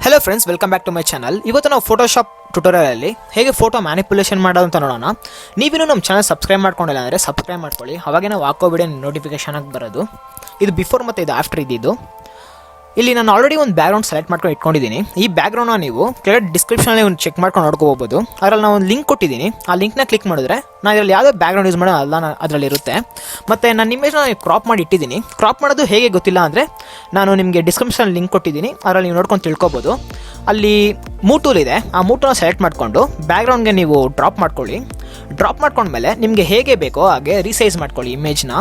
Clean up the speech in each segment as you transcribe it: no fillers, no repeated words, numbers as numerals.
Hello friends, welcome back to my channel. ಇವತ್ತು ನಾವು Photoshop ಟ್ಯುಟೋರಿಯಲಲ್ಲಿ ಹೇಗೆ ಫೋಟೋ ಮ್ಯಾನಿಪುಲೇಷನ್ ಮಾಡೋದು ಅಂತ ನೋಡೋಣ. ನೀವಿನ್ನೂ ನಮ್ಮ ಚಾನಲ್ ಸಬ್ಸ್ಕ್ರೈಬ್ ಮಾಡ್ಕೊಂಡಿಲ್ಲ ಅಂದರೆ ಸಬ್ಸ್ಕ್ರೈಬ್ ಮಾಡ್ಕೊಳ್ಳಿ. ಅವಾಗೇ ನಾವು ಹಾಕೋ ವಿಡಿಯೋ ನೋಟಿಫಿಕೇಶನ್ ಆಗಿ ಬರೋದು. ಇದು ಬಿಫೋರ್ ಮತ್ತು ಇದು ಆಫ್ಟರ್ ಇದ್ದಿದ್ದು. ಇಲ್ಲಿ ನಾನು ಆಲ್ರೆಡಿ ಒಂದು ಬ್ಯಾಕ್ಗ್ರೌಂಡ್ ಸೆಲೆಕ್ಟ್ ಮಾಡ್ಕೊಂಡು ಇಟ್ಕೊಂಡಿದ್ದೀನಿ. ಈ ಬ್ಯಾಕ್ಗ್ರೌಂಡ್ನ ನೀವು ಕೆಳಗೆ ಡಿಸ್ಕ್ರಿಪ್ಷನಲ್ಲಿ ಒಂದು ಚೆಕ್ ಮಾಡ್ಕೊಂಡು ನೋಡ್ಕೋಬೋದು. ಅದರಲ್ಲಿ ನಾನು ಒಂದು ಲಿಂಕ್ ಕೊಟ್ಟಿದ್ದೀನಿ. ಆ ಲಿಂಕ್ನ ಕ್ಲಿಕ್ ಮಾಡಿದ್ರೆ ನಾನು ಇದರಲ್ಲಿ ಯಾವುದೇ ಬ್ಯಾಕ್ಗ್ರೌಂಡ್ ಯೂಸ್ ಮಾಡೋ ಅಲ್ಲ ಅದರಲ್ಲಿ ಇರುತ್ತೆ. ಮತ್ತು ನನ್ನ ಇಮೇಜ್ನ ಕ್ರಾಪ್ ಮಾಡಿ ಇಟ್ಟಿದ್ದೀನಿ. ಕ್ರಾಪ್ ಮಾಡೋದು ಹೇಗೆ ಗೊತ್ತಿಲ್ಲ ಅಂದರೆ ನಾನು ನಿಮಗೆ ಡಿಸ್ಕ್ರಿಪ್ಷನ್ ಲಿಂಕ್ ಕೊಟ್ಟಿದ್ದೀನಿ. ಅದರಲ್ಲಿ ನೀವು ನೋಡ್ಕೊಂಡು ತಿಳ್ಕೊಬೋದು. ಅಲ್ಲಿ ಟೂಲ್ ಇದೆ. ಆ ಟೂಲ್ನ ಸೆಲೆಕ್ಟ್ ಮಾಡಿಕೊಂಡು ಬ್ಯಾಕ್ಗ್ರೌಂಡ್ಗೆ ನೀವು ಡ್ರಾಪ್ ಮಾಡ್ಕೊಳ್ಳಿ. ಡ್ರಾಪ್ ಮಾಡ್ಕೊಂಡ್ಮೇಲೆ ನಿಮಗೆ ಹೇಗೆ ಬೇಕೋ ಹಾಗೆ ರೀಸೈಸ್ ಮಾಡ್ಕೊಳ್ಳಿ ಇಮೇಜ್ನ.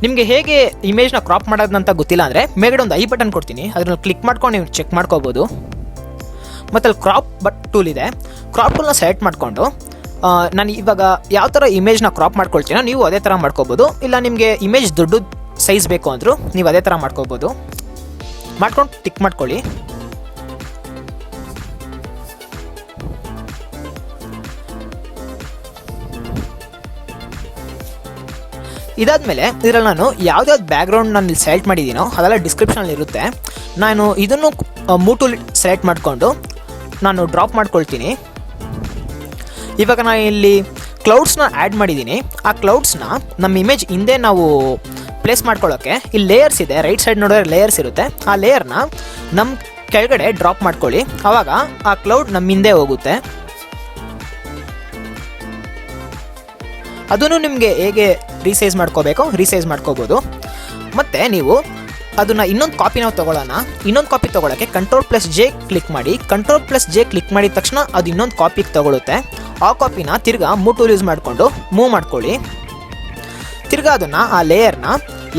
ನಿಮಗೆ ಹೇಗೆ ಇಮೇಜ್ನ ಕ್ರಾಪ್ ಮಾಡೋದಂತ ಗೊತ್ತಿಲ್ಲ ಅಂದರೆ ಮೇಲ್ಗಡೆ ಒಂದು ಐ ಬಟನ್ ಕೊಡ್ತೀನಿ. ಅದನ್ನು ಕ್ಲಿಕ್ ಮಾಡ್ಕೊಂಡು ನೀವು ಚೆಕ್ ಮಾಡ್ಕೋಬೋದು. ಮತ್ತು ಅಲ್ಲಿ ಕ್ರಾಪ್ ಟೂಲ್ ಇದೆ. ಕ್ರಾಪ್ ಟೂಲ್ನ ಸೆಲೆಕ್ಟ್ ಮಾಡಿಕೊಂಡು ನಾನು ಇವಾಗ ಯಾವ ಥರ ಇಮೇಜ್ನ ಕ್ರಾಪ್ ಮಾಡ್ಕೊಳ್ತೀನೋ ನೀವು ಅದೇ ಥರ ಮಾಡ್ಕೋಬೋದು. ಇಲ್ಲ ನಿಮಗೆ ಇಮೇಜ್ ದೊಡ್ಡ ಸೈಜ್ ಬೇಕು ಅಂದರೂ ನೀವು ಅದೇ ಥರ ಮಾಡ್ಕೋಬೋದು. ಮಾಡ್ಕೊಂಡು ಟಿಕ್ ಮಾಡ್ಕೊಳ್ಳಿ. ಇದಾದಮೇಲೆ ಇದರಲ್ಲಿ ನಾನು ಯಾವುದ್ಯಾವ್ದು ಬ್ಯಾಕ್ಗ್ರೌಂಡ್ ನಾನು ಇಲ್ಲಿ ಸೆಲೆಕ್ಟ್ ಮಾಡಿದ್ದೀನೋ ಅದೆಲ್ಲ ಡಿಸ್ಕ್ರಿಪ್ಷನಲ್ಲಿ ಇರುತ್ತೆ. ನಾನು ಇದನ್ನು ಟೂಲ್ ಸೆಲೆಕ್ಟ್ ಮಾಡಿಕೊಂಡು ನಾನು ಡ್ರಾಪ್ ಮಾಡ್ಕೊಳ್ತೀನಿ. ಇವಾಗ ನಾನು ಇಲ್ಲಿ ಕ್ಲೌಡ್ಸ್ನ ಆ್ಯಡ್ ಮಾಡಿದ್ದೀನಿ. ಆ ಕ್ಲೌಡ್ಸ್ನ ನಮ್ಮ ಇಮೇಜ್ ಹಿಂದೆ ನಾವು ಪ್ಲೇಸ್ ಮಾಡ್ಕೊಳ್ಳೋಕ್ಕೆ ಇಲ್ಲಿ ಲೇಯರ್ಸ್ ಇದೆ. ರೈಟ್ ಸೈಡ್ ನೋಡಿದ್ರೆ ಲೇಯರ್ಸ್ ಇರುತ್ತೆ. ಆ ಲೇಯರ್ನ ನಮ್ಮ ಕೆಳಗಡೆ ಡ್ರಾಪ್ ಮಾಡ್ಕೊಳ್ಳಿ. ಆವಾಗ ಆ ಕ್ಲೌಡ್ ನಮ್ಮ ಹಿಂದೆ ಹೋಗುತ್ತೆ. ಅದನ್ನು ನಿಮಗೆ ಹೇಗೆ ರೀಸೈಸ್ ಮಾಡ್ಕೋಬೇಕು ರೀಸೈಸ್ ಮಾಡ್ಕೋಬೋದು. ಮತ್ತು ನೀವು ಅದನ್ನು ಇನ್ನೊಂದು ಕಾಪಿ ನಾವು ತೊಗೊಳ್ಳೋಣ. ಇನ್ನೊಂದು ಕಾಪಿ ತೊಗೊಳಕ್ಕೆ Ctrl+J ಕ್ಲಿಕ್ ಮಾಡಿ. Ctrl+J ಕ್ಲಿಕ್ ಮಾಡಿದ ತಕ್ಷಣ ಅದು ಇನ್ನೊಂದು ಕಾಪಿಗೆ ತೊಗೊಳುತ್ತೆ. ಆ ಕಾಪಿನ ತಿರ್ಗಾ ಟೂಲ್ ಯೂಸ್ ಮಾಡಿಕೊಂಡು ಮೂವ್ ಮಾಡ್ಕೊಳ್ಳಿ. ತಿರ್ಗಾ ಅದನ್ನು ಆ ಲೇಯರ್ನ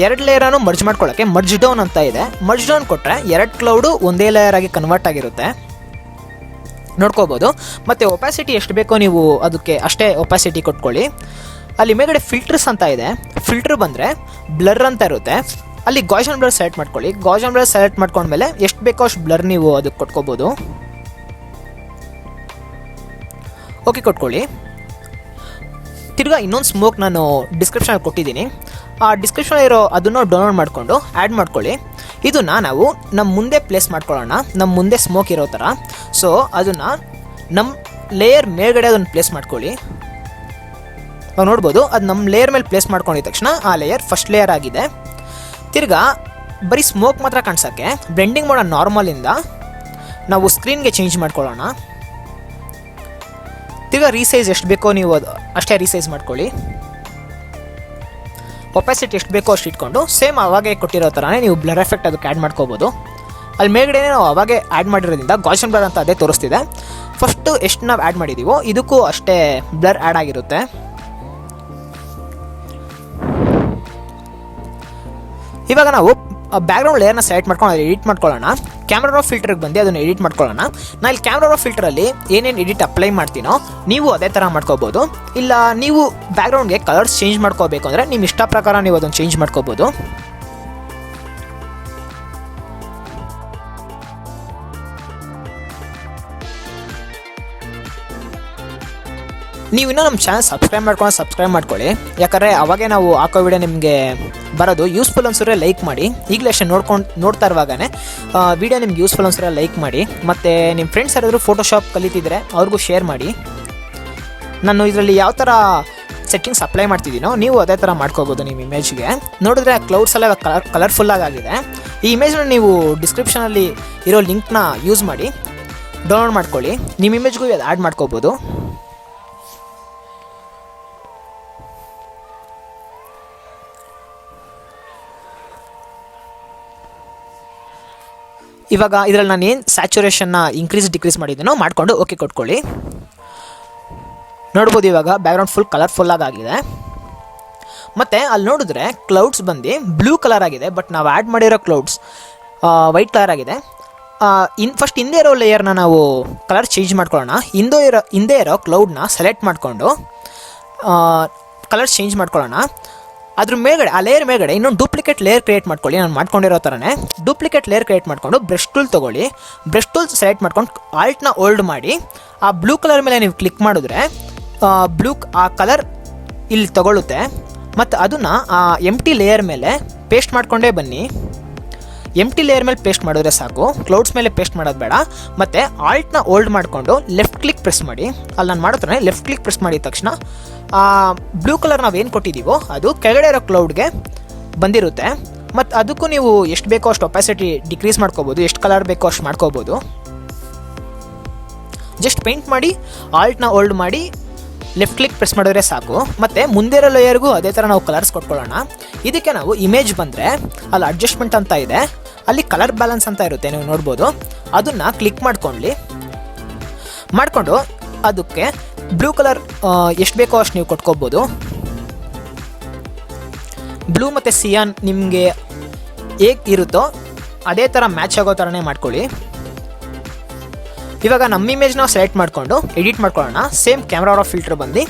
ಎರಡು ಲೇಯರನ್ನು ಮರ್ಜ್ ಮಾಡ್ಕೊಳ್ಳೋಕ್ಕೆ ಮರ್ಜ್ ಡೌನ್ ಅಂತ ಇದೆ. ಮರ್ಜ್ ಡೌನ್ ಕೊಟ್ಟರೆ ಎರಡು ಕ್ಲೌಡು ಒಂದೇ ಲೇಯರ್ ಆಗಿ ಕನ್ವರ್ಟ್ ಆಗಿರುತ್ತೆ. ನೋಡ್ಕೋಬೋದು. ಮತ್ತು ಒಪಾಸಿಟಿ ಎಷ್ಟು ಬೇಕೋ ನೀವು ಅದಕ್ಕೆ ಅಷ್ಟೇ ಒಪಾಸಿಟಿ ಕೊಟ್ಕೊಳ್ಳಿ. ಅಲ್ಲಿ ಮೇಲ್ಗಡೆ ಫಿಲ್ಟರ್ಸ್ ಅಂತ ಇದೆ. ಫಿಲ್ಟರ್ ಬಂದರೆ ಬ್ಲರ್ ಅಂತ ಇರುತ್ತೆ. ಅಲ್ಲಿ ಗಾಷನ್ ಬ್ಲರ್ ಸೆಲೆಕ್ಟ್ ಮಾಡ್ಕೊಳ್ಳಿ. ಗಾಷನ್ ಬ್ಲರ್ ಸೆಲೆಕ್ಟ್ ಮಾಡ್ಕೊಂಡ್ಮೇಲೆ ಎಷ್ಟು ಬೇಕೋ ಅಷ್ಟು ಬ್ಲರ್ ನೀವು ಅದಕ್ಕೆ ಕೊಟ್ಕೋಬೋದು. ಓಕೆ ಕೊಟ್ಕೊಳ್ಳಿ. ತಿರ್ಗಾ ಇನ್ನೊಂದು ಸ್ಮೋಕ್ ನಾನು ಡಿಸ್ಕ್ರಿಪ್ಷನಲ್ಲಿ ಕೊಟ್ಟಿದ್ದೀನಿ. ಆ ಡಿಸ್ಕ್ರಿಪ್ಷನಲ್ಲಿ ಇರೋ ಅದನ್ನು ಡೌನ್ಲೋಡ್ ಮಾಡಿಕೊಂಡು ಆ್ಯಡ್ ಮಾಡ್ಕೊಳ್ಳಿ. ಇದನ್ನು ನಾವು ನಮ್ಮ ಮುಂದೆ ಪ್ಲೇಸ್ ಮಾಡ್ಕೊಳ್ಳೋಣ. ನಮ್ಮ ಮುಂದೆ ಸ್ಮೋಕ್ ಇರೋ ಥರ. ಸೊ ಅದನ್ನು ನಮ್ಮ ಲೇಯರ್ ಮೇಲ್ಗಡೆ ಅದನ್ನು ಪ್ಲೇಸ್ ಮಾಡ್ಕೊಳ್ಳಿ. ನಾವು ನೋಡ್ಬೋದು ಅದು ನಮ್ಮ ಲೇಯರ್ ಮೇಲೆ ಪ್ಲೇಸ್ ಮಾಡ್ಕೊಂಡಿದ ತಕ್ಷಣ ಆ ಲೇಯರ್ ಫಸ್ಟ್ ಲೇಯರ್ ಆಗಿದೆ. ತಿರ್ಗಾ ಬರೀ ಸ್ಮೋಕ್ ಮಾತ್ರ ಕಾಣಿಸೋಕ್ಕೆ ಬ್ಲೆಂಡಿಂಗ್ ಮಾಡೋ ನಾರ್ಮಲಿಂದ ನಾವು ಸ್ಕ್ರೀನ್ಗೆ ಚೇಂಜ್ ಮಾಡ್ಕೊಳ್ಳೋಣ. ತಿರ್ಗಾ ರೀಸೈಸ್ ಎಷ್ಟು ಬೇಕೋ ನೀವು ಅದು ಅಷ್ಟೇ ರೀಸೈಸ್ ಮಾಡ್ಕೊಳ್ಳಿ. ಒಪಾಸಿಟಿ ಎಷ್ಟು ಬೇಕೋ ಅಷ್ಟು ಇಟ್ಕೊಂಡು ಸೇಮ್ ಅವಾಗೆ ಕೊಟ್ಟಿರೋ ಥರನೇ ನೀವು ಬ್ಲರ್ ಎಫೆಕ್ಟ್ ಅದಕ್ಕೆ ಆ್ಯಡ್ ಮಾಡ್ಕೋಬೋದು. ಅಲ್ಲಿ ಮೇಲ್ಗಡೆ ನಾವು ಅವಾಗೆ ಆ್ಯಡ್ ಮಾಡಿರೋದ್ರಿಂದ ಗಾಷನ್ ಬ್ಲರ್ ಅಂತ ಅದೇ ತೋರಿಸ್ತಿದೆ. ಫಸ್ಟು ಎಷ್ಟು ನಾವು ಆ್ಯಡ್ ಮಾಡಿದ್ದೀವೋ ಇದಕ್ಕೂ ಅಷ್ಟೇ ಬ್ಲರ್ ಆ್ಯಡ್ ಆಗಿರುತ್ತೆ. ಇವಾಗ ನಾವು ಬ್ಯಾಕ್ಗ್ರೌಂಡ್ ಲೇಯರ್ನ ಸೆಲೆಕ್ಟ್ ಮಾಡ್ಕೊಂಡು ಅದು ಎಡಿಟ್ ಮಾಡ್ಕೊಳ್ಳೋಣ. ಕ್ಯಾಮ್ರಾ ರಾ ಫಿಲ್ಟರ್ಗೆ ಬಂದು ಅದನ್ನು ಎಡಿಟ್ ಮಾಡ್ಕೊಳ್ಳೋಣ. ನಾನು ಇಲ್ಲಿ ಕ್ಯಾಮ್ರಾ ರಾ ಫಿಲ್ಟರಲ್ಲಿ ಏನೇನು ಎಡಿಟ್ ಅಪ್ಲೈ ಮಾಡ್ತೀನೋ ನೀವು ಅದೇ ಥರ ಮಾಡ್ಕೋಬೋದು. ಇಲ್ಲ ನೀವು ಬ್ಯಾಕ್ಗ್ರೌಂಡ್ಗೆ ಕಲರ್ಸ್ ಚೇಂಜ್ ಮಾಡ್ಕೋಬೇಕು ಅಂದರೆ ನಿಮ್ಮ ಇಷ್ಟ ಪ್ರಕಾರ ನೀವು ಅದನ್ನು ಚೇಂಜ್ ಮಾಡ್ಕೋಬೋದು. ನೀವು ಇನ್ನೂ ನಮ್ಮ ಚಾನಲ್ ಸಬ್ಸ್ಕ್ರೈಬ್ ಮಾಡ್ಕೊಳ್ಳಿ. ಯಾಕಂದರೆ ಅವಾಗೇ ನಾವು ಹಾಕೋ ವಿಡಿಯೋ ನಿಮಗೆ ಬರೋದು. ಯೂಸ್ಫುಲ್ ಅನ್ಸಿದ್ರೆ ಲೈಕ್ ಮಾಡಿ. ಈಗಲೇ ಅಷ್ಟೇ ನೋಡ್ತಾ ಇರುವಾಗಲೇ ವಿಡಿಯೋ ನಿಮ್ಗೆ ಯೂಸ್ಫುಲ್ ಅನ್ಸಿದ್ರೆ ಲೈಕ್ ಮಾಡಿ. ಮತ್ತು ನಿಮ್ಮ ಫ್ರೆಂಡ್ಸ್ ಯಾರಾದರೂ ಫೋಟೋಶಾಪ್ ಕಲಿತಿದ್ರೆ ಅವ್ರಿಗೂ ಶೇರ್ ಮಾಡಿ. ನಾನು ಇದರಲ್ಲಿ ಯಾವ ಥರ ಸೆಟ್ಟಿಂಗ್ಸ್ ಅಪ್ಲೈ ಮಾಡ್ತಿದ್ದೀನೋ ನೀವು ಅದೇ ಥರ ಮಾಡ್ಕೋಬೋದು. ನಿಮ್ಮ ಇಮೇಜ್ಗೆ ನೋಡಿದ್ರೆ ಕ್ಲೌಡ್ಸ್ ಎಲ್ಲ ಕಲರ್ಫುಲ್ಲಾಗಿದೆ. ಈ ಇಮೇಜ್ನ ನೀವು ಡಿಸ್ಕ್ರಿಪ್ಷನಲ್ಲಿ ಇರೋ ಲಿಂಕ್ನ ಯೂಸ್ ಮಾಡಿ ಡೌನ್ಲೋಡ್ ಮಾಡ್ಕೊಳ್ಳಿ. ನಿಮ್ಮ ಇಮೇಜ್ಗೂ ಅದು ಆ್ಯಡ್ ಮಾಡ್ಕೋಬೋದು. ಇವಾಗ ಇದರಲ್ಲಿ ನಾನು ಏನು ಸ್ಯಾಚುರೇಷನ್ನ ಡಿಕ್ರೀಸ್ ಮಾಡಿದ್ದೀನೋ ಮಾಡಿಕೊಂಡು ಓಕೆ ಕೊಟ್ಕೊಳ್ಳಿ. ನೋಡ್ಬೋದು ಇವಾಗ ಬ್ಯಾಕ್ಗ್ರೌಂಡ್ ಫುಲ್ ಕಲರ್ಫುಲ್ಲಾಗಿದೆ. ಮತ್ತು ಅಲ್ಲಿ ನೋಡಿದ್ರೆ ಕ್ಲೌಡ್ಸ್ ಬಂದು ಬ್ಲೂ ಕಲರ್ ಆಗಿದೆ. ಬಟ್ ನಾವು ಆ್ಯಡ್ ಮಾಡಿರೋ ಕ್ಲೌಡ್ಸ್ ವೈಟ್ ಕಲರ್ ಆಗಿದೆ. ಫಸ್ಟ್ ಹಿಂದೆ ಇರೋ ಲೇಯರ್ನ ನಾವು ಕಲರ್ ಚೇಂಜ್ ಮಾಡ್ಕೊಳ್ಳೋಣ. ಹಿಂದೆ ಇರೋ ಕ್ಲೌಡ್ನ ಸೆಲೆಕ್ಟ್ ಮಾಡಿಕೊಂಡು ಕಲರ್ ಚೇಂಜ್ ಮಾಡ್ಕೊಳ್ಳೋಣ. ಅದ್ರ ಮೇಲ್ಗಡೆ ಆ ಲೇಯರ್ ಮೇಲ್ಗಡೆ ಇನ್ನೊಂದು ಡೂಪ್ಲಿಕೇಟ್ ಲೇಯರ್ ಕ್ರಿಯೇಟ್ ಮಾಡ್ಕೊಳ್ಳಿ. ನಾನು ಮಾಡ್ಕೊಂಡಿರೋ ಥರನೇ ಡೂಪ್ಲಿಕೇಟ್ ಲೇಯರ್ ಕ್ರಿಯೇಟ್ ಮಾಡಿಕೊಂಡು ಬ್ರಷ್ ಟೂಲ್ ತೊಗೊಳ್ಳಿ. ಬ್ರಷ್ ಟೂಲ್ ಸೆಲೆಕ್ಟ್ ಮಾಡ್ಕೊಂಡು ಆಲ್ಟ್ನ ಹೋಲ್ಡ್ ಮಾಡಿ ಆ ಬ್ಲೂ ಕಲರ್ ಮೇಲೆ ನೀವು ಕ್ಲಿಕ್ ಮಾಡಿದ್ರೆ ಆ ಕಲರ್ ಇಲ್ಲಿ ತಗೊಳ್ಳುತ್ತೆ. ಮತ್ತು ಅದನ್ನು ಆ ಎಂಟಿ ಲೇಯರ್ ಮೇಲೆ ಪೇಸ್ಟ್ ಮಾಡಿಕೊಂಡೇ ಬನ್ನಿ. ಎಂಟಿ ಲೇಯರ್ ಮೇಲೆ ಪೇಸ್ಟ್ ಮಾಡಿದ್ರೆ ಸಾಕು, ಕ್ಲೌಡ್ಸ್ ಮೇಲೆ ಪೇಸ್ಟ್ ಮಾಡೋದು ಬೇಡ. ಮತ್ತು ಆಲ್ಟ್ನ ಹೋಲ್ಡ್ ಮಾಡಿಕೊಂಡು ಲೆಫ್ಟ್ ಕ್ಲಿಕ್ ಪ್ರೆಸ್ ಮಾಡಿ. ಅಲ್ಲಿ ನಾನು ಮಾಡೋ ಥರನೇ ಲೆಫ್ಟ್ ಕ್ಲಿಕ್ ಪ್ರೆಸ್ ಮಾಡಿದ ತಕ್ಷಣ ಬ್ಲೂ ಕಲರ್ ನಾವೇನು ಕೊಟ್ಟಿದ್ದೀವೋ ಅದು ಕೆಳಗಡೆ ಇರೋ ಕ್ಲೌಡ್ಗೆ ಬಂದಿರುತ್ತೆ. ಮತ್ತು ಅದಕ್ಕೂ ನೀವು ಎಷ್ಟು ಬೇಕೋ ಅಷ್ಟು ಒಪಾಸಿಟಿ ಡಿಕ್ರೀಸ್ ಮಾಡ್ಕೋಬೋದು, ಎಷ್ಟು ಕಲರ್ ಬೇಕೋ ಅಷ್ಟು ಮಾಡ್ಕೋಬೋದು. ಜಸ್ಟ್ ಪೇಂಟ್ ಮಾಡಿ ಆಲ್ಟ್ನ ಹೋಲ್ಡ್ ಮಾಡಿ ಲೆಫ್ಟ್ ಕ್ಲಿಕ್ ಪ್ರೆಸ್ ಮಾಡಿದ್ರೆ ಸಾಕು. ಮತ್ತು ಮುಂದೆ ಇರೋ ಲೇಯರ್ಗೂ ಅದೇ ಥರ ನಾವು ಕಲರ್ಸ್ ಕೊಟ್ಕೊಳ್ಳೋಣ. ಇದಕ್ಕೆ ನಾವು ಇಮೇಜ್ ಬಂದರೆ ಅಲ್ಲಿ ಅಡ್ಜಸ್ಟ್ಮೆಂಟ್ ಅಂತ ಇದೆ, ಅಲ್ಲಿ ಕಲರ್ ಬ್ಯಾಲೆನ್ಸ್ ಅಂತ ಇರುತ್ತೆ, ನೀವು ನೋಡ್ಬೋದು. ಅದನ್ನು ಕ್ಲಿಕ್ ಮಾಡಿಕೊಂಡು ಅದಕ್ಕೆ ಬ್ಲೂ ಕಲರ್ ಎಷ್ಟು ಬೇಕೋ ಅಷ್ಟು ನೀವು ಕೊಟ್ಕೋಬೋದು. ಬ್ಲೂ ಮತ್ತು ಸಿಯಾನ್ ನಿಮಗೆ ಹೇಗೆ ಇರುತ್ತೋ ಅದೇ ಥರ ಮ್ಯಾಚ್ ಆಗೋ ಥರನೇ ಮಾಡ್ಕೊಳ್ಳಿ. ಇವಾಗ ನಮ್ಮ ಇಮೇಜ್ನ ಸೆಲೆಕ್ಟ್ ಮಾಡಿಕೊಂಡು ಎಡಿಟ್ ಮಾಡ್ಕೊಳ್ಳೋಣ. ಸೇಮ್ ಕ್ಯಾಮ್ರಾ ಆಫ್ ಫಿಲ್ಟರ್ ಬಂದು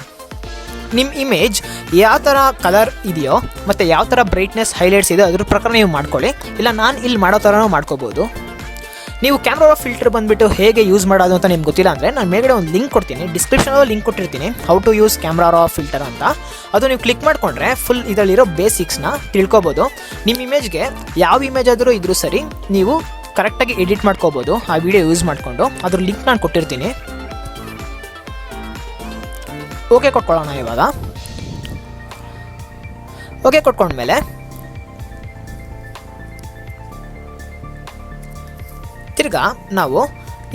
ನಿಮ್ಮ ಇಮೇಜ್ ಯಾವ ಥರ ಕಲರ್ ಇದೆಯೋ ಮತ್ತು ಯಾವ ಥರ ಬ್ರೈಟ್ನೆಸ್ ಹೈಲೈಟ್ಸ್ ಇದೆಯೋ ಅದ್ರ ಪ್ರಕಾರ ನೀವು ಮಾಡ್ಕೊಳ್ಳಿ. ಇಲ್ಲ ನಾನು ಇಲ್ಲಿ ಮಾಡೋ ಥರನೂ ಮಾಡ್ಕೋಬೋದು. ನೀವು ಕ್ಯಾಮ್ರಾ ಆಫ್ ಫಿಲ್ಟರ್ ಬಂದುಬಿಟ್ಟು ಹೇಗೆ ಯೂಸ್ ಮಾಡೋದು ಅಂತ ನಿಮ್ಗೆ ಗೊತ್ತಿಲ್ಲ ಅಂದರೆ ನಾನು ಮೇಲ್ಗಡೆ ಒಂದು ಲಿಂಕ್ ಕೊಡ್ತೀನಿ, ಡಿಸ್ಕ್ರಿಪ್ಷನಲ್ಲಿ ಲಿಂಕ್ ಕೊಟ್ಟಿರ್ತೀನಿ, how to use camera of filter ಅಂತ. ಅದು ನೀವು ಕ್ಲಿಕ್ ಮಾಡಿಕೊಂಡ್ರೆ ಫುಲ್ ಇದರಲ್ಲಿರೋ ಬೇಸಿಕ್ಸ್ನ ತಿಳ್ಕೊಬೋದು. ನಿಮ್ಮ ಇಮೇಜ್ಗೆ ಯಾವ ಇಮೇಜ್ ಆದರೂ ಇದ್ರೂ ಸರಿ ನೀವು ಕರೆಕ್ಟಾಗಿ ಎಡಿಟ್ ಮಾಡ್ಕೋಬೋದು ಆ ವಿಡಿಯೋ ಯೂಸ್ ಮಾಡಿಕೊಂಡು. ಅದ್ರ ಲಿಂಕ್ ನಾನು ಕೊಟ್ಟಿರ್ತೀನಿ. ಓಕೆ ಕೊಟ್ಕೊಳ್ಳೋಣ. ಇವಾಗ ಓಕೆ ಕೊಟ್ಕೊಂಡ್ಮೇಲೆ ತಿರ್ಗಾ ನಾವು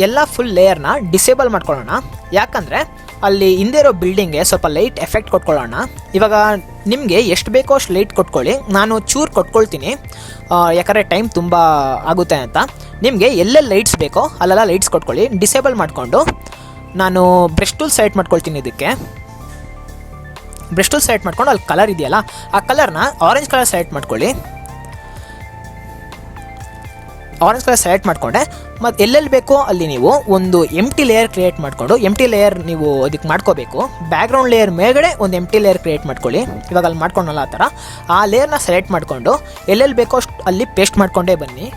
ಎಲ್ಲ ಫುಲ್ ಲೇಯರ್ನ ಡಿಸೇಬಲ್ ಮಾಡ್ಕೊಳ್ಳೋಣ. ಯಾಕಂದರೆ ಅಲ್ಲಿ ಹಿಂದೆ ಇರೋ ಬಿಲ್ಡಿಂಗ್ಗೆ ಸ್ವಲ್ಪ ಲೈಟ್ ಎಫೆಕ್ಟ್ ಕೊಟ್ಕೊಳ್ಳೋಣ. ಇವಾಗ ನಿಮಗೆ ಎಷ್ಟು ಬೇಕೋ ಅಷ್ಟು ಲೈಟ್ ಕೊಟ್ಕೊಳ್ಳಿ. ನಾನು ಚೂರು ಕೊಟ್ಕೊಳ್ತೀನಿ ಯಾಕಂದರೆ ಟೈಮ್ ತುಂಬ ಆಗುತ್ತೆ ಅಂತ. ನಿಮಗೆ ಎಲ್ಲೆಲ್ಲಿ ಲೈಟ್ಸ್ ಬೇಕೋ ಅಲ್ಲೆಲ್ಲ ಲೈಟ್ಸ್ ಕೊಟ್ಕೊಳ್ಳಿ. ಡಿಸೇಬಲ್ ಮಾಡಿಕೊಂಡು ನಾನು ಬ್ರಷ್ ಟೂಲ್ ಸೆಲೆಕ್ಟ್ ಮಾಡ್ಕೊಳ್ತೀನಿ. ಇದಕ್ಕೆ ಬ್ರಷ್ ಟೂಲ್ ಸೆಲೆಕ್ಟ್ ಮಾಡ್ಕೊಂಡು ಅಲ್ಲಿ ಕಲರ್ ಇದೆಯಲ್ಲ ಆ ಕಲರ್ನ ಆರೆಂಜ್ ಕಲರ್ ಸೆಲೆಕ್ಟ್ ಮಾಡ್ಕೊಳ್ಳಿ. ಆರೆಂಜ್ ಕಲರ್ ಸೆಲೆಕ್ಟ್ ಮಾಡಿಕೊಂಡೆ ಮತ್ತು ಎಲ್ಲೆಲ್ಲಿ ಬೇಕೋ ಅಲ್ಲಿ ನೀವು ಒಂದು ಎಂಟಿ ಲೇಯರ್ ಕ್ರಿಯೇಟ್ ಮಾಡಿಕೊಂಡು ಎಂಟಿ ಲೇಯರ್ ನೀವು ಅದಕ್ಕೆ ಮಾಡ್ಕೋಬೇಕು. ಬ್ಯಾಕ್ಗ್ರೌಂಡ್ ಲೇಯರ್ ಮೇಲ್ಗಡೆ ಒಂದು ಎಂಟಿ ಲೇಯರ್ ಕ್ರಿಯೇಟ್ ಮಾಡ್ಕೊಳ್ಳಿ. ಇವಾಗ ಅಲ್ಲಿ ಮಾಡ್ಕೊಂಡಲ್ಲ ಆ ಥರ ಆ ಲೇಯರ್ನ ಸೆಲೆಕ್ಟ್ ಮಾಡಿಕೊಂಡು ಎಲ್ಲೆಲ್ಲಿ ಬೇಕೋ ಅಷ್ಟು ಅಲ್ಲಿ ಪೇಸ್ಟ್ ಮಾಡಿಕೊಂಡೇ ಬನ್ನಿ.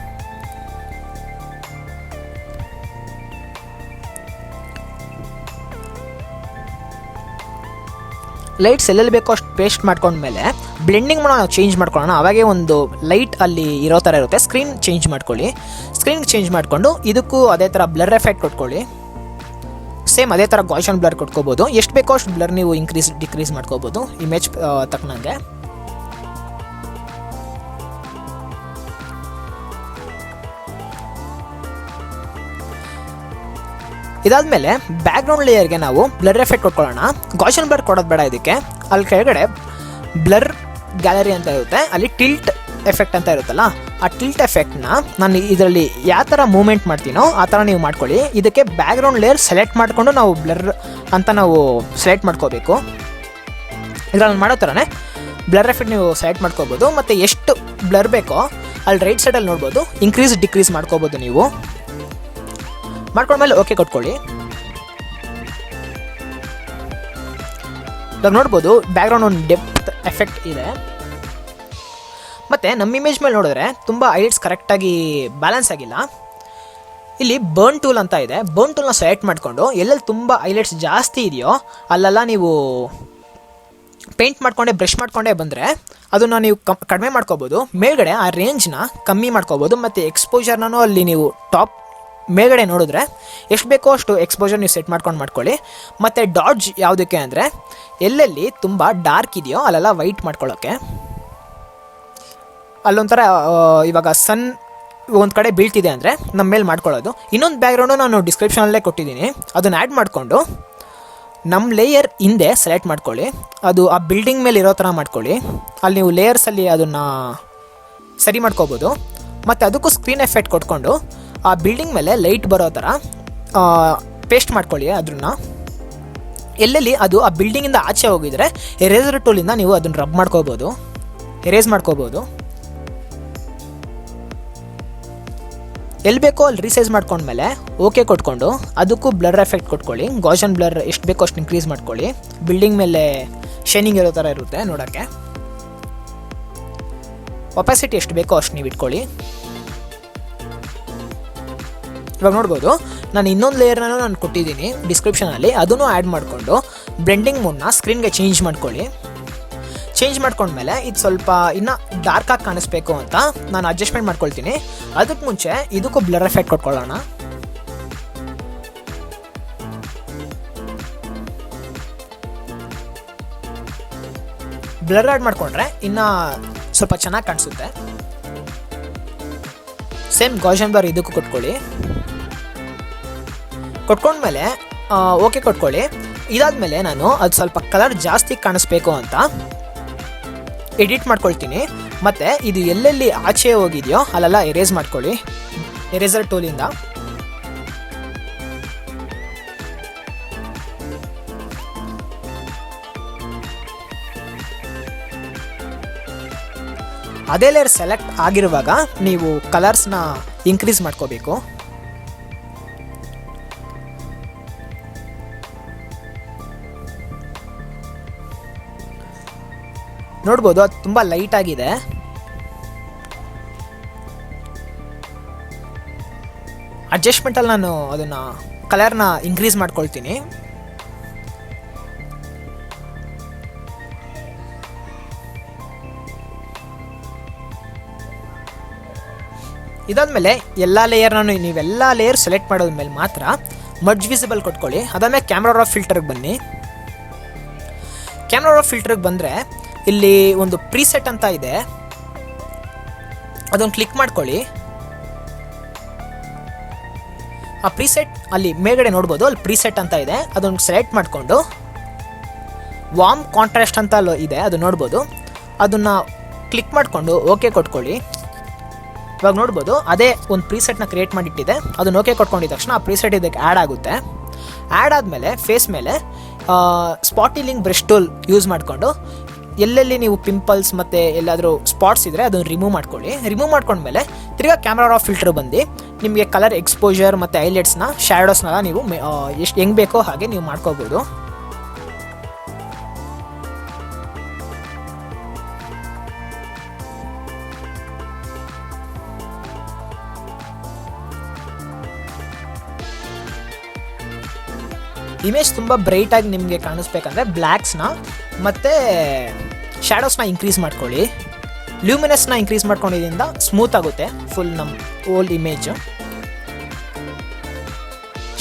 ಲೈಟ್ಸ್ ಎಲ್ಲೆಲ್ಲಿ ಬೇಕೋ ಅಷ್ಟು ಪೇಸ್ಟ್ ಮಾಡ್ಕೊಂಡ್ಮೇಲೆ ಬ್ಲೆಂಡಿಂಗ್ ನಾವು ಚೇಂಜ್ ಮಾಡ್ಕೊಳ್ಳೋಣ. ಅವಾಗೇ ಒಂದು ಲೈಟ್ ಅಲ್ಲಿ ಇರೋ ಥರ ಇರುತ್ತೆ. ಸ್ಕ್ರೀನ್ ಚೇಂಜ್ ಮಾಡ್ಕೊಳ್ಳಿ. ಸ್ಕ್ರೀನ್ ಚೇಂಜ್ ಮಾಡಿಕೊಂಡು ಇದಕ್ಕೂ ಅದೇ ಥರ ಬ್ಲರ್ ಎಫೆಕ್ಟ್ ಕೊಟ್ಕೊಳ್ಳಿ. ಸೇಮ್ ಅದೇ ಥರ ಗಾಷನ್ ಬ್ಲರ್ ಕೊಟ್ಕೋಬೋದು. ಎಷ್ಟು ಬೇಕೋ ಅಷ್ಟು ಬ್ಲರ್ ನೀವು ಡಿಕ್ರೀಸ್ ಮಾಡ್ಕೋಬೋದು ಇಮೇಜ್ ತಕ್ಕನಂಗೆ. ಇದಾದಮೇಲೆ ಬ್ಯಾಕ್ಗ್ರೌಂಡ್ ಲೇಯರ್ಗೆ ನಾವು ಬ್ಲರ್ ಎಫೆಕ್ಟ್ ಕೊಟ್ಕೊಳ್ಳೋಣ. ಗಾಷನ್ ಬ್ಲರ್ ಕೊಡೋದು ಬೇಡ ಇದಕ್ಕೆ. ಅಲ್ಲಿ ಕೆಳಗಡೆ ಬ್ಲರ್ ಗ್ಯಾಲರಿ ಅಂತ ಇರುತ್ತೆ, ಅಲ್ಲಿ ಟಿಲ್ಟ್ ಎಫೆಕ್ಟ್ ಅಂತ ಇರುತ್ತಲ್ಲ ಆ ಟಿಲ್ಟ್ ಎಫೆಕ್ಟ್ನ ನಾನು ಇದರಲ್ಲಿ ಯಾವ ಥರ ಮೂವ್ಮೆಂಟ್ ಮಾಡ್ತೀನೋ ಆ ಥರ ನೀವು ಮಾಡ್ಕೊಳ್ಳಿ. ಇದಕ್ಕೆ ಬ್ಯಾಕ್ಗ್ರೌಂಡ್ ಲೇಯರ್ ಸೆಲೆಕ್ಟ್ ಮಾಡಿಕೊಂಡು ನಾವು ಬ್ಲರ್ ಅಂತ ನಾವು ಸೆಲೆಕ್ಟ್ ಮಾಡ್ಕೋಬೇಕು. ಇದರಲ್ಲಿ ಮಾಡೋ ಥರನೇ ಬ್ಲರ್ ಎಫೆಕ್ಟ್ ನೀವು ಸೆಲೆಕ್ಟ್ ಮಾಡ್ಕೋಬೋದು. ಮತ್ತು ಎಷ್ಟು ಬ್ಲರ್ ಬೇಕೋ ಅಲ್ಲಿ ರೈಟ್ ಸೈಡಲ್ಲಿ ನೋಡ್ಬೋದು ಇನ್ಕ್ರೀಸ್ ಡಿಕ್ರೀಸ್ ಮಾಡ್ಕೋಬೋದು ನೀವು. ಮಾಡ್ಕೊಂಡ್ಮೇಲೆ ಓಕೆ ಕೊಟ್ಕೊಳ್ಳಿ. ಇವಾಗ ನೋಡ್ಬೋದು ಬ್ಯಾಕ್ಗ್ರೌಂಡ್ ಒಂದು ಡೆಪ್ತ್ ಎಫೆಕ್ಟ್ ಇದೆ. ಮತ್ತು ನಮ್ಮ ಇಮೇಜ್ ಮೇಲೆ ನೋಡಿದ್ರೆ ತುಂಬ ಹೈಲೈಟ್ಸ್ ಕರೆಕ್ಟಾಗಿ ಬ್ಯಾಲೆನ್ಸ್ ಆಗಿಲ್ಲ. ಇಲ್ಲಿ ಬರ್ನ್ ಟೂಲ್ ಅಂತ ಇದೆ. ಬರ್ನ್ ಟೂಲ್ನ ಸೆಲೆಕ್ಟ್ ಮಾಡಿಕೊಂಡು ಎಲ್ಲೆಲ್ಲಿ ತುಂಬ ಹೈಲೈಟ್ಸ್ ಜಾಸ್ತಿ ಇದೆಯೋ ಅಲ್ಲೆಲ್ಲ ನೀವು ಪೇಂಟ್ ಮಾಡಿಕೊಂಡೆ ಬ್ರಷ್ ಮಾಡಿಕೊಂಡೇ ಬಂದರೆ ಅದನ್ನು ನೀವು ಕಡಿಮೆ ಮಾಡ್ಕೋಬೋದು. ಮೇಲ್ಗಡೆ ಆ ರೇಂಜ್ನ ಕಮ್ಮಿ ಮಾಡ್ಕೋಬೋದು. ಮತ್ತು ಎಕ್ಸ್ಪೋಜರ್ನೂ ಅಲ್ಲಿ ನೀವು ಟಾಪ್ ಮೇಲ್ಗಡೆ ನೋಡಿದ್ರೆ ಎಷ್ಟು ಬೇಕೋ ಅಷ್ಟು ಎಕ್ಸ್ಪೋಜರ್ ನೀವು ಸೆಟ್ ಮಾಡ್ಕೊಳ್ಳಿ. ಮತ್ತು ಡಾಡ್ಜ್ ಯಾವುದಕ್ಕೆ ಅಂದರೆ ಎಲ್ಲೆಲ್ಲಿ ತುಂಬ ಡಾರ್ಕ್ ಇದೆಯೋ ಅಲ್ಲೆಲ್ಲ ವೈಟ್ ಮಾಡ್ಕೊಳ್ಳೋಕ್ಕೆ. ಅಲ್ಲೊಂಥರ ಇವಾಗ ಸನ್ ಒಂದು ಕಡೆ ಬೀಳ್ತಿದೆ ಅಂದರೆ ನಮ್ಮ ಮೇಲೆ ಮಾಡ್ಕೊಳ್ಳೋದು. ಇನ್ನೊಂದು ಬ್ಯಾಕ್ಗ್ರೌಂಡು ನಾನು ಡಿಸ್ಕ್ರಿಪ್ಷನಲ್ಲೇ ಕೊಟ್ಟಿದ್ದೀನಿ, ಅದನ್ನು ಆ್ಯಡ್ ಮಾಡಿಕೊಂಡು ನಮ್ಮ ಲೇಯರ್ ಹಿಂದೆ ಸೆಲೆಕ್ಟ್ ಮಾಡ್ಕೊಳ್ಳಿ. ಅದು ಆ ಬಿಲ್ಡಿಂಗ್ ಮೇಲೆ ಇರೋ ಥರ ಮಾಡ್ಕೊಳ್ಳಿ. ಅಲ್ಲಿ ನೀವು ಲೇಯರ್ಸಲ್ಲಿ ಅದನ್ನು ಸರಿ ಮಾಡ್ಕೋಬೋದು. ಮತ್ತು ಅದಕ್ಕೂ ಸ್ಕ್ರೀನ್ ಎಫೆಕ್ಟ್ ಕೊಟ್ಕೊಂಡು ಆ ಬಿಲ್ಡಿಂಗ್ ಮೇಲೆ ಲೈಟ್ ಬರೋ ಥರ ಪೇಸ್ಟ್ ಮಾಡ್ಕೊಳ್ಳಿ. ಅದನ್ನು ಎಲ್ಲೆಲ್ಲಿ ಅದು ಆ ಬಿಲ್ಡಿಂಗಿಂದ ಆಚೆ ಹೋಗಿದರೆ ಎರೇಸರ್ ಟೂಲಿಂದ ನೀವು ಅದನ್ನು ರಬ್ ಮಾಡ್ಕೋಬೋದು, ಎರೇಸ್ ಮಾಡ್ಕೋಬೋದು. ಎಲ್ಲಿ ಬೇಕೋ ಅಲ್ಲಿ ರೀಸೈಸ್ ಮಾಡ್ಕೊಂಡ್ಮೇಲೆ ಓಕೆ ಕೊಟ್ಕೊಂಡು ಅದಕ್ಕೂ ಬ್ಲರ್ ಎಫೆಕ್ಟ್ ಕೊಟ್ಕೊಳ್ಳಿ. ಗಾಷನ್ ಬ್ಲರ್ ಎಷ್ಟು ಬೇಕೋ ಅಷ್ಟು ಇನ್ಕ್ರೀಸ್ ಮಾಡ್ಕೊಳ್ಳಿ. ಬಿಲ್ಡಿಂಗ್ ಮೇಲೆ ಶೈನಿಂಗ್ ಇರೋ ಥರ ಇರುತ್ತೆ ನೋಡೋಕ್ಕೆ. ಒಪಾಸಿಟಿ ಎಷ್ಟು ಬೇಕೋ ಅಷ್ಟು ನೀವು ಇಟ್ಕೊಳ್ಳಿ. ಇವಾಗ ನೋಡ್ಬೋದು ನಾನು ಇನ್ನೊಂದು ಲೇಯರ್ನೂ ನಾನು ಕೊಟ್ಟಿದ್ದೀನಿ ಡಿಸ್ಕ್ರಿಪ್ಷನಲ್ಲಿ, ಅದನ್ನು ಆ್ಯಡ್ ಮಾಡಿಕೊಂಡು ಬ್ಲೆಂಡಿಂಗ್ ಮೋಡ್ನ ಸ್ಕ್ರೀನ್ಗೆ ಚೇಂಜ್ ಮಾಡ್ಕೊಳ್ಳಿ. ಚೇಂಜ್ ಮಾಡ್ಕೊಂಡ್ಮೇಲೆ ಇದು ಸ್ವಲ್ಪ ಇನ್ನೂ ಡಾರ್ಕಾಗಿ ಕಾಣಿಸ್ಬೇಕು ಅಂತ ನಾನು ಅಡ್ಜಸ್ಟ್ಮೆಂಟ್ ಮಾಡ್ಕೊಳ್ತೀನಿ. ಅದಕ್ಕೆ ಮುಂಚೆ ಇದಕ್ಕೂ ಬ್ಲರ್ ಎಫೆಕ್ಟ್ ಕೊಟ್ಕೊಳ್ಳೋಣ. ಬ್ಲರ್ ಆ್ಯಡ್ ಮಾಡಿಕೊಂಡ್ರೆ ಇನ್ನೂ ಸ್ವಲ್ಪ ಚೆನ್ನಾಗಿ ಕಾಣಿಸುತ್ತೆ. ಸೇಮ್ ಗಾಷನ್ ಬ್ಲರ್ ಇದಕ್ಕೂ ಕೊಟ್ಕೊಂಡ್ಮೇಲೆ ಓಕೆ ಕೊಟ್ಕೊಳ್ಳಿ. ಇದಾದಮೇಲೆ ನಾನು ಅದು ಸ್ವಲ್ಪ ಕಲರ್ ಜಾಸ್ತಿ ಕಾಣಿಸ್ಬೇಕು ಅಂತ ಎಡಿಟ್ ಮಾಡ್ಕೊಳ್ತೀನಿ. ಮತ್ತು ಇದು ಎಲ್ಲೆಲ್ಲಿ ಆಚೆ ಹೋಗಿದೆಯೋ ಅಲ್ಲೆಲ್ಲ ಎರೇಸ್ ಮಾಡ್ಕೊಳ್ಳಿ ಎರೇಸರ್ ಟೂಲಿಂದ. ಅದೇ ಲೇಯರ್ ಸೆಲೆಕ್ಟ್ ಆಗಿರುವಾಗ ನೀವು ಕಲರ್ಸ್ನ ಇನ್ಕ್ರೀಸ್ ಮಾಡ್ಕೋಬೇಕು. ನೋಡ್ಬೋದು ಅದು ತುಂಬ ಲೈಟ್ ಆಗಿದೆ. ಅಡ್ಜಸ್ಟ್ಮೆಂಟಲ್ಲಿ ನಾನು ಅದನ್ನು ಕಲರ್ನ ಇನ್ಕ್ರೀಸ್ ಮಾಡ್ಕೊಳ್ತೀನಿ. ಇದಾದಮೇಲೆ ನೀವೆಲ್ಲ ಲೇಯರ್ ಸೆಲೆಕ್ಟ್ ಮಾಡೋದ್ಮೇಲೆ ಮಾತ್ರ ಮರ್ಜ್ ವಿಸಿಬಲ್ ಕೊಟ್ಕೊಳ್ಳಿ. ಅದಾದಮೇಲೆ ಕ್ಯಾಮ್ರಾ ರಾ ಫಿಲ್ಟರ್ಗೆ ಬನ್ನಿ. ಕ್ಯಾಮ್ರಾ ರಾ ಫಿಲ್ಟರ್ಗೆ ಬಂದರೆ ಇಲ್ಲಿ ಒಂದು ಪ್ರೀಸೆಟ್ ಅಂತ ಇದೆ, ಅದನ್ನು ಕ್ಲಿಕ್ ಮಾಡ್ಕೊಳ್ಳಿ. ಆ ಪ್ರೀಸೆಟ್ ಅಲ್ಲಿ ಮೇಲ್ಗಡೆ ನೋಡ್ಬೋದು, ಅಲ್ಲಿ ಪ್ರೀಸೆಟ್ ಅಂತ ಇದೆ, ಅದನ್ನು ಸೆಲೆಕ್ಟ್ ಮಾಡಿಕೊಂಡು ವಾರ್ಮ್ ಕಾಂಟ್ರಾಸ್ಟ್ ಅಂತ ಇದೆ, ಅದು ನೋಡ್ಬೋದು. ಅದನ್ನು ಕ್ಲಿಕ್ ಮಾಡಿಕೊಂಡು ಓಕೆ ಕೊಟ್ಕೊಳ್ಳಿ. ಇವಾಗ ನೋಡ್ಬೋದು ಅದೇ ಒಂದು ಪ್ರೀಸೆಟ್ನ ಕ್ರಿಯೇಟ್ ಮಾಡಿಟ್ಟಿದೆ. ಅದನ್ನು ಓಕೆ ಕೊಟ್ಕೊಂಡಿದ ತಕ್ಷಣ ಆ ಪ್ರೀಸೆಟ್ ಇದಕ್ಕೆ ಆ್ಯಡ್ ಆಗುತ್ತೆ. ಆ್ಯಡ್ ಆದಮೇಲೆ ಫೇಸ್ ಮೇಲೆ ಸ್ಪಾಟಿಲಿಂಗ್ ಬ್ರಷ್ ಟೂಲ್ ಯೂಸ್ ಮಾಡಿಕೊಂಡು ಎಲ್ಲೆಲ್ಲಿ ನೀವು ಪಿಂಪಲ್ಸ್ ಮತ್ತು ಎಲ್ಲಾದರೂ ಸ್ಪಾಟ್ಸ್ ಇದ್ದರೆ ಅದನ್ನು ರಿಮೂವ್ ಮಾಡ್ಕೊಳ್ಳಿ. ರಿಮೂವ್ ಮಾಡ್ಕೊಂಡ್ಮೇಲೆ ತಿರ್ಗಾ ಕ್ಯಾಮ್ರಾ ರಾ ಫಿಲ್ಟರ್ ಬಂದು ನಿಮಗೆ ಕಲರ್ ಎಕ್ಸ್ಪೋಜರ್ ಮತ್ತು ಹೈಲೈಟ್ಸ್ನ ಶ್ಯಾಡೋಸ್ನೆಲ್ಲ ನೀವು ಎಷ್ಟು ಹೆಂಗೆ ಬೇಕೋ ಹಾಗೆ ನೀವು ಮಾಡ್ಕೋಬೋದು. ಇಮೇಜ್ ತುಂಬ ಬ್ರೈಟಾಗಿ ನಿಮಗೆ ಕಾಣಿಸ್ಬೇಕಂದ್ರೆ ಬ್ಲ್ಯಾಕ್ಸ್ನ ಮತ್ತು ಶ್ಯಾಡೋಸ್ನ ಇನ್ಕ್ರೀಸ್ ಮಾಡ್ಕೊಳ್ಳಿ. ಲ್ಯೂಮಿನಸ್ನ ಇನ್ಕ್ರೀಸ್ ಮಾಡ್ಕೊಂಡಿದ್ದರಿಂದ ಸ್ಮೂತ್ ಆಗುತ್ತೆ ಫುಲ್ ನಮ್ಮ ಓಲ್ಡ್ ಇಮೇಜು.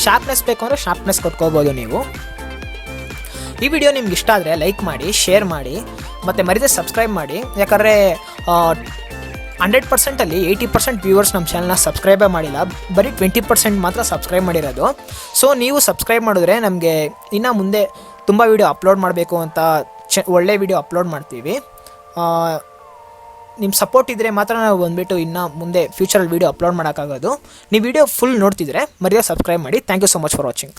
ಶಾರ್ಪ್ನೆಸ್ ಬೇಕು ಅಂದರೆ ಶಾರ್ಪ್ನೆಸ್ ಕೊಟ್ಕೋಬೋದು ನೀವು. ಈ ವಿಡಿಯೋ ನಿಮ್ಗೆ ಇಷ್ಟ ಆದರೆ ಲೈಕ್ ಮಾಡಿ, ಶೇರ್ ಮಾಡಿ, ಮತ್ತು ಮರಿದೇ ಸಬ್ಸ್ಕ್ರೈಬ್ ಮಾಡಿ. ಯಾಕಂದರೆ 100%ಅಲ್ಲಿ 80% ವ್ಯೂವರ್ಸ್ ನಮ್ಮ ಚಾನಲ್ನ ಸಬ್ಸ್ಕ್ರೈಬೇ ಮಾಡಿಲ್ಲ, ಬರೀ 20% ಮಾತ್ರ ಸಬ್ಸ್ಕ್ರೈಬ್ ಮಾಡಿರೋದು. ಸೊ ನೀವು ಸಬ್ಸ್ಕ್ರೈಬ್ ಮಾಡಿದ್ರೆ ನಮಗೆ ಇನ್ನು ಮುಂದೆ ತುಂಬ ವೀಡಿಯೋ ಅಪ್ಲೋಡ್ ಮಾಡಬೇಕು ಅಂತ ಒಳ್ಳೆ ವೀಡಿಯೋ ಅಪ್ಲೋಡ್ ಮಾಡ್ತೀವಿ. ನಿಮ್ಮ ಸಪೋರ್ಟ್ ಇದ್ದರೆ ಮಾತ್ರ ನಾವು ಬಂದುಬಿಟ್ಟು ಇನ್ನು ಮುಂದೆ ಫ್ಯೂಚರಲ್ಲಿ ವೀಡಿಯೋ ಅಪ್ಲೋಡ್ ಮಾಡೋಕ್ಕಾಗೋದು. ನೀವು ವೀಡಿಯೋ ಫುಲ್ ನೋಡ್ತಿದ್ರೆ ಮರಿದೇ ಸಬ್ಸ್ಕ್ರೈಬ್ ಮಾಡಿ. Thank you so much for watching.